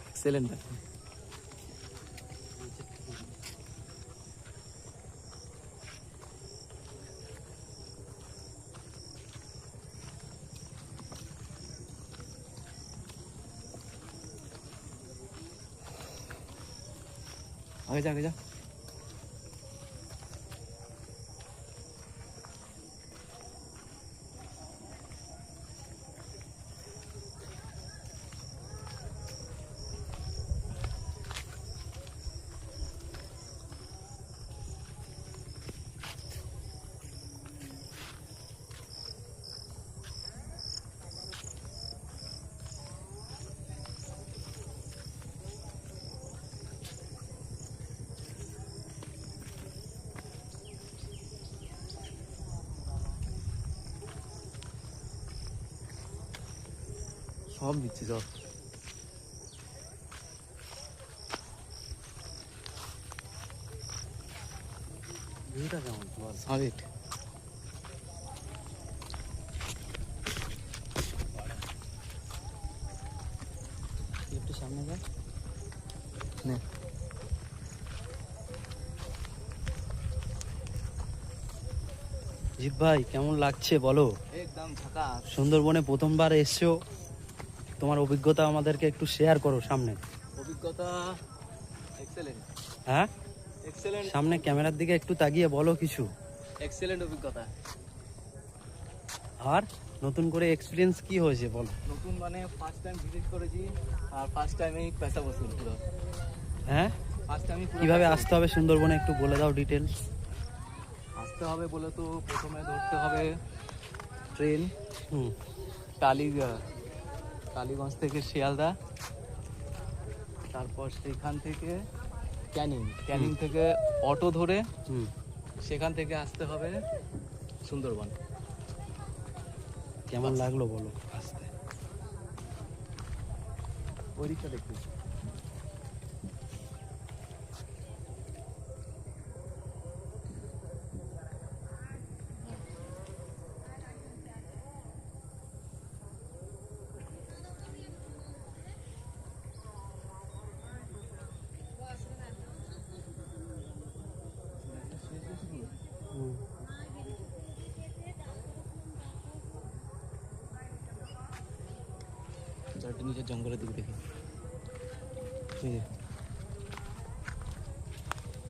Excellent. आगे जा आगे जा। সব দিচ্ছি সব। ভিউটা কেমন বল? সলিড। একটু সামনে যা। নে। জিৎ ভাই কেমন লাগছে বলো? একদম ঝাকাস। সুন্দরবনে প্রথমবার এসছো, তোমার অভিজ্ঞতা আমাদেরকে একটু শেয়ার করো সামনে। অভিজ্ঞতা এক্সেলেন্ট। হ্যাঁ, এক্সেলেন্ট। সামনে ক্যামেরার দিকে একটু তাকিয়ে বলো কিছু। এক্সেলেন্ট অভিজ্ঞতা। আর নতুন করে এক্সপিরিয়েন্স কি হয়েছে বলো? নতুন মানে ফার্স্ট টাইম ভিজিট করেছি আর ফার্স্ট টাইমে পয়সা বসুল পুরো। হ্যাঁ, ফার্স্ট টাইমে কিভাবে আসতে হবে সুন্দরবনে একটু বলে দাও ডিটেলস। আসতে হবে বলে তো প্রথমে ধরতে হবে ট্রেন হুম, টালিগঞ্জ থেকে শিয়ালদা, তারপর সেখান থেকে ক্যানিং থেকে অটো ধরে হুম। সেখান থেকে আসতে হবে সুন্দরবন। কেমন লাগলো বলো আসতে? ওই দিকটা দেখি। নিচে জঙ্গলের দিকে দেখি।